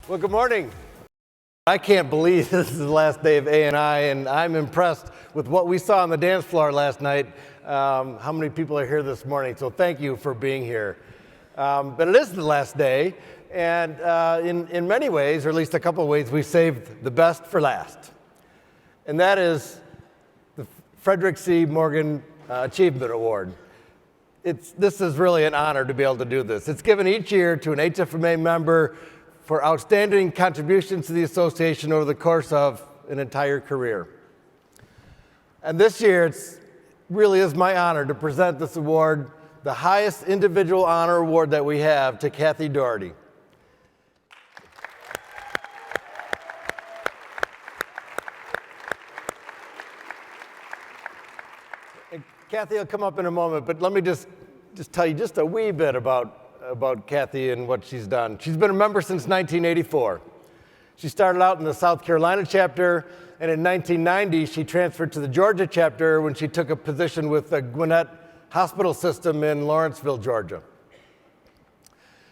Well, good morning. I can't believe this is the last day of A&I, and I'm impressed with what we saw on the dance floor last night. How many people are here this morning? So thank you for being here. But it is the last day, and in many ways, or at least a couple of ways, we saved the best for last. And that is the Frederick C. Morgan Achievement Award. This is really an honor to be able to do this. It's given each year to an HFMA member for outstanding contributions to the association over the course of an entire career. And this year, it really is my honor to present this award, the highest individual honor award that we have, to Cathy Dougherty. And Cathy will come up in a moment, but let me just tell you just a wee bit about Cathy and what she's done. She's been a member since 1984. She started out in the South Carolina chapter, and in 1990, she transferred to the Georgia chapter when she took a position with the Gwinnett Hospital System in Lawrenceville, Georgia.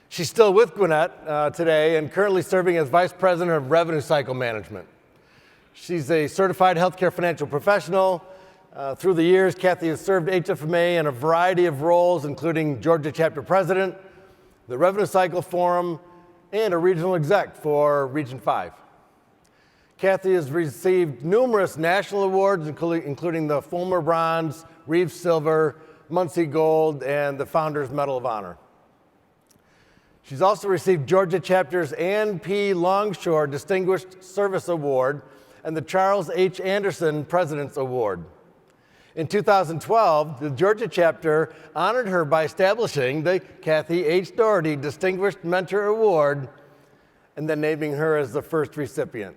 She's still with Gwinnett today and currently serving as Vice President of Revenue Cycle Management. She's a certified healthcare financial professional. Through the years, Cathy has served HFMA in a variety of roles, including Georgia chapter president, the Revenue Cycle Forum, and a regional exec for Region 5. Cathy has received numerous national awards, including the Fulmer Bronze, Reeves Silver, Muncie Gold, and the Founders Medal of Honor. She's also received Georgia Chapter's Ann P. Longshore Distinguished Service Award and the Charles H. Anderson President's Award. In 2012, the Georgia chapter honored her by establishing the Cathy H. Dougherty Distinguished Mentor Award and then naming her as the first recipient.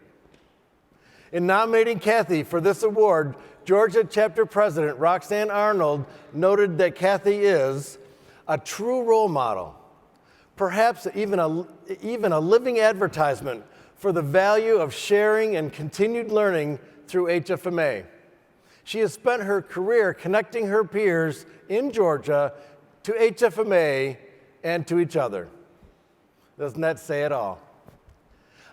In nominating Cathy for this award, Georgia chapter president Roxanne Arnold noted that Cathy is a true role model, perhaps even a living advertisement for the value of sharing and continued learning through HFMA. She has spent her career connecting her peers in Georgia to HFMA and to each other. Doesn't that say it all?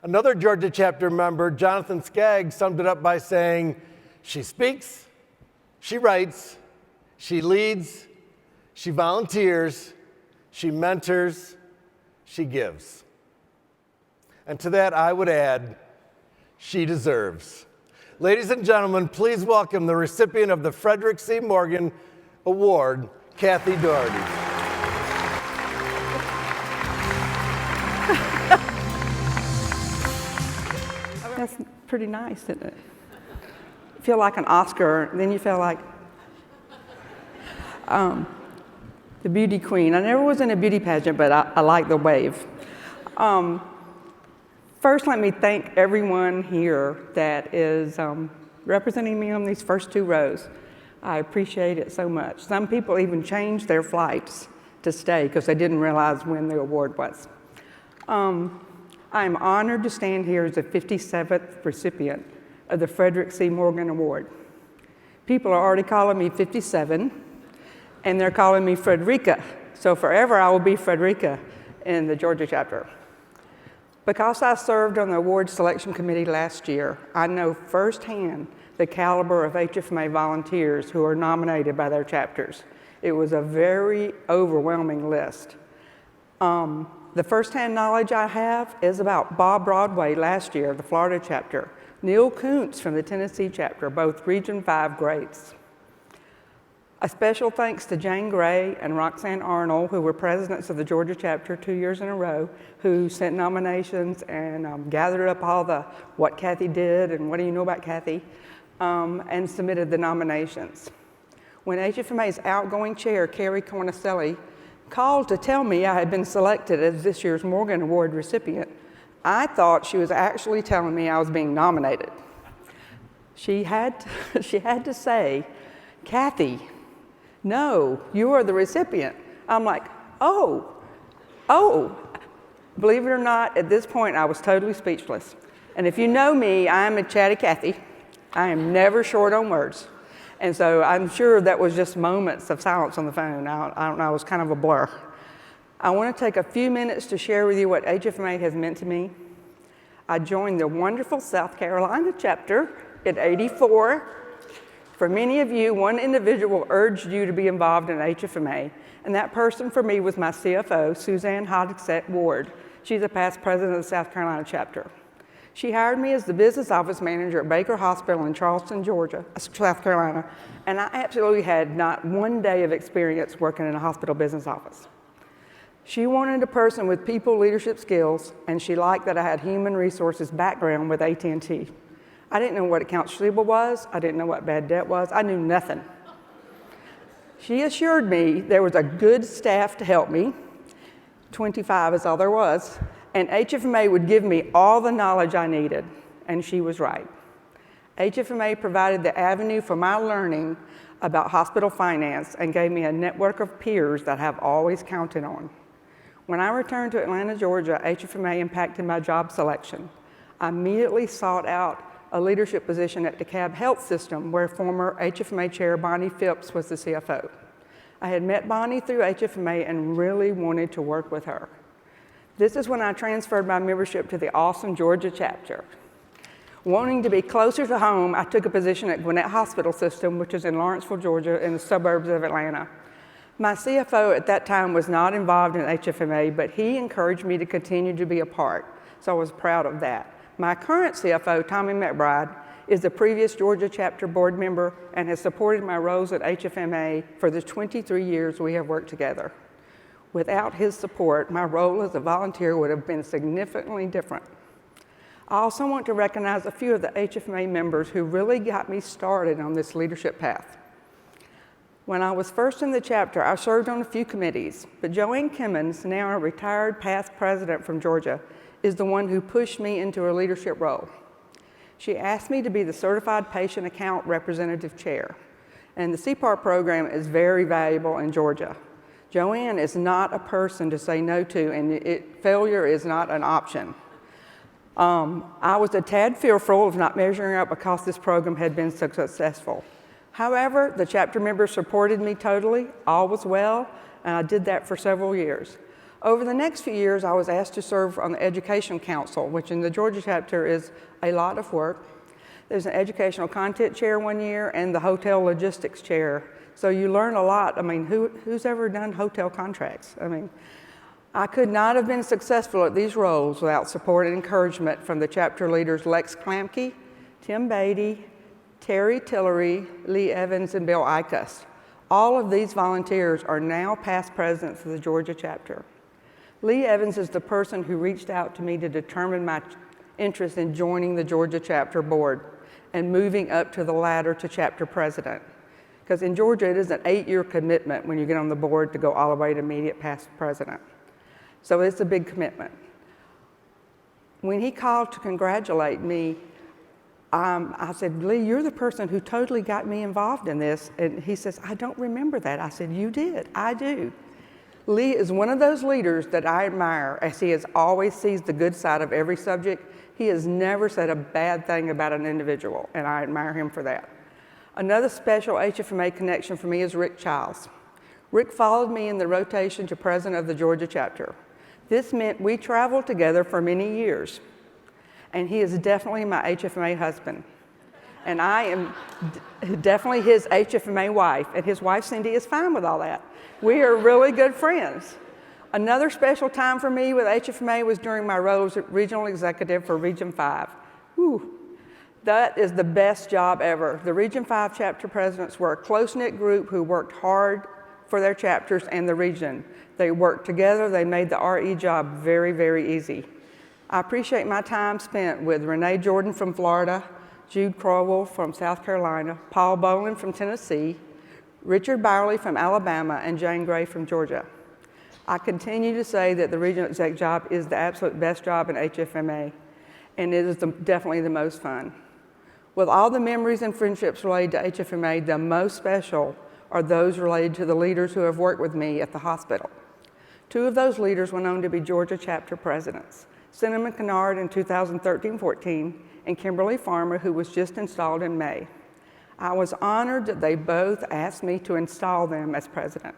Another Georgia chapter member, Jonathan Skaggs, summed it up by saying, "She speaks, she writes, she leads, she volunteers, she mentors, she gives." And to that I would add, she deserves. Ladies and gentlemen, please welcome the recipient of the Frederick C. Morgan Award, Cathy Dougherty. That's pretty nice, isn't it? You feel like an Oscar, and then you feel like the beauty queen. I never was in a beauty pageant, but I like the wave. First, let me thank everyone here that is representing me on these first two rows. I appreciate it so much. Some people even changed their flights to stay because they didn't realize when the award was. I'm honored to stand here as the 57th recipient of the Frederick C. Morgan Award. People are already calling me 57, and they're calling me Frederica. So forever I will be Frederica in the Georgia chapter. Because I served on the award selection committee last year, I know firsthand the caliber of HFMA volunteers who are nominated by their chapters. It was a very overwhelming list. The firsthand knowledge I have is about Bob Broadway last year, the Florida chapter, Neil Kuntz from the Tennessee chapter, both Region 5 greats. A special thanks to Jane Gray and Roxanne Arnold, who were presidents of the Georgia chapter 2 years in a row, who sent nominations and gathered up all the what Cathy did and what do you know about Cathy, and submitted the nominations. When HFMA's outgoing chair, Carrie Cornicelli, called to tell me I had been selected as this year's Morgan Award recipient, I thought she was actually telling me I was being nominated. She had to say, "Cathy, no, you are the recipient." I'm like, oh. Believe it or not, at this point, I was totally speechless. And if you know me, I am a chatty Cathy. I am never short on words. And so I'm sure that was just moments of silence on the phone. I don't know, it was kind of a blur. I want to take a few minutes to share with you what HFMA has meant to me I joined the wonderful South Carolina chapter in '84. For many of you, one individual urged you to be involved in HFMA, and that person for me was my CFO, Suzanne Hoddexet Ward. She's a past president of the South Carolina chapter. She hired me as the business office manager at Baker Hospital in Charleston, Georgia, South Carolina, and I absolutely had not one day of experience working in a hospital business office. She wanted a person with people leadership skills, and she liked that I had human resources background with AT&T. I didn't know what accounts receivable was. I didn't know what bad debt was. I knew nothing. She assured me there was a good staff to help me. 25 is all there was. And HFMA would give me all the knowledge I needed. And she was right. HFMA provided the avenue for my learning about hospital finance and gave me a network of peers that I have always counted on. When I returned to Atlanta, Georgia, HFMA impacted my job selection. I immediately sought out a leadership position at DeKalb Health System, where former HFMA chair Bonnie Phipps was the CFO. I had met Bonnie through HFMA and really wanted to work with her. This is when I transferred my membership to the awesome Georgia chapter. Wanting to be closer to home, I took a position at Gwinnett Hospital System, which is in Lawrenceville, Georgia, in the suburbs of Atlanta. My CFO at that time was not involved in HFMA, but he encouraged me to continue to be a part, so I was proud of that. My current CFO, Tommy McBride, is the previous Georgia chapter board member and has supported my roles at HFMA for the 23 years we have worked together. Without his support, my role as a volunteer would have been significantly different. I also want to recognize a few of the HFMA members who really got me started on this leadership path. When I was first in the chapter, I served on a few committees, but Joanne Kimmons, now a retired past president from Georgia, is the one who pushed me into a leadership role. She asked me to be the Certified Patient Account Representative Chair, and the CPAR program is very valuable in Georgia. Joanne is not a person to say no to, and failure is not an option. I was a tad fearful of not measuring up because this program had been so successful. However, the chapter members supported me totally, all was well, and I did that for several years. Over the next few years, I was asked to serve on the Education Council, which in the Georgia chapter is a lot of work. There's an educational content chair one year and the hotel logistics chair. So you learn a lot. I mean, who's ever done hotel contracts? I mean, I could not have been successful at these roles without support and encouragement from the chapter leaders Lex Klamke, Tim Beatty, Terry Tillery, Lee Evans, and Bill Ikus. All of these volunteers are now past presidents of the Georgia chapter. Lee Evans is the person who reached out to me to determine my interest in joining the Georgia chapter board and moving up to the ladder to chapter president. Because in Georgia, it is an 8-year commitment when you get on the board to go all the way to immediate past president. So it's a big commitment. When he called to congratulate me, I said, Lee, you're the person who totally got me involved in this. And he says, I don't remember that. I said, you did. I do. Lee is one of those leaders that I admire, as he has always sees the good side of every subject. He has never said a bad thing about an individual, and I admire him for that. Another special HFMA connection for me is Rick Childs. Rick followed me in the rotation to president of the Georgia chapter. This meant we traveled together for many years, and he is definitely my HFMA husband. And I am definitely his HFMA wife, and his wife Cindy is fine with all that. We are really good friends. Another special time for me with HFMA was during my role as regional executive for Region 5. Whew. That is the best job ever. The Region 5 chapter presidents were a close-knit group who worked hard for their chapters and the region. They worked together. They made the RE job very, very easy. I appreciate my time spent with Renee Jordan from Florida, Jude Crowell from South Carolina, Paul Bolin from Tennessee, Richard Bowerly from Alabama, and Jane Gray from Georgia. I continue to say that the regional exec job is the absolute best job in HFMA, and it is definitely the most fun. With all the memories and friendships related to HFMA, the most special are those related to the leaders who have worked with me at the hospital. 2 of those leaders went on to be Georgia chapter presidents, Cinnamon Kennard in 2013-14, and Kimberly Farmer, who was just installed in May. I was honored that they both asked me to install them as president.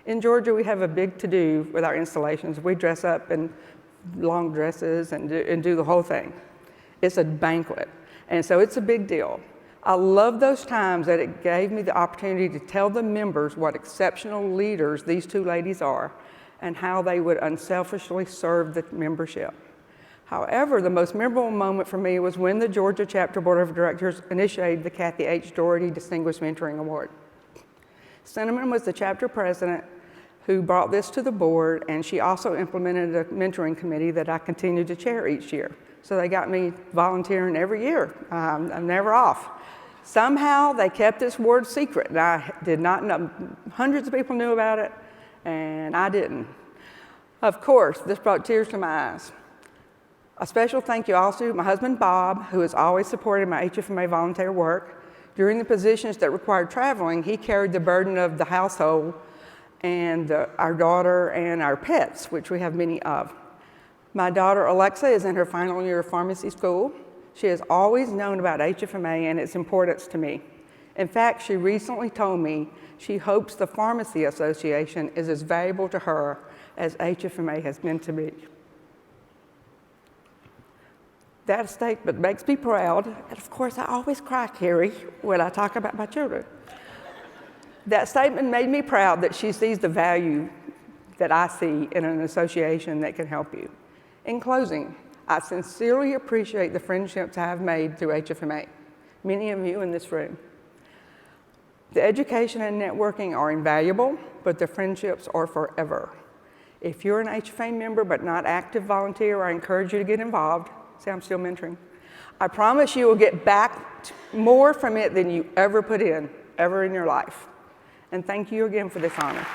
In Georgia, we have a big to-do with our installations. We dress up in long dresses and do the whole thing. It's a banquet, and so it's a big deal. I love those times that it gave me the opportunity to tell the members what exceptional leaders these two ladies are and how they would unselfishly serve the membership. However, the most memorable moment for me was when the Georgia Chapter Board of Directors initiated the Cathy H. Dougherty Distinguished Mentoring Award. Cinnamon was the chapter president who brought this to the board, and she also implemented a mentoring committee that I continue to chair each year. So they got me volunteering every year. I'm never off. Somehow they kept this award secret, and I did not know. Hundreds of people knew about it, and I didn't. Of course, this brought tears to my eyes. A special thank you also to my husband, Bob, who has always supported my HFMA volunteer work. During the positions that required traveling, he carried the burden of the household and our daughter and our pets, which we have many of. My daughter, Alexa, is in her final year of pharmacy school. She has always known about HFMA and its importance to me. In fact, she recently told me she hopes the Pharmacy Association is as valuable to her as HFMA has been to me. That statement makes me proud, and of course I always cry, Carrie, when I talk about my children. That statement made me proud that she sees the value that I see in an association that can help you. In closing, I sincerely appreciate the friendships I have made through HFMA, many of you in this room. The education and networking are invaluable, but the friendships are forever. If you're an HFMA member but not active volunteer, I encourage you to get involved. See, I'm still mentoring. I promise you will get back more from it than you ever put in, ever in your life. And thank you again for this honor.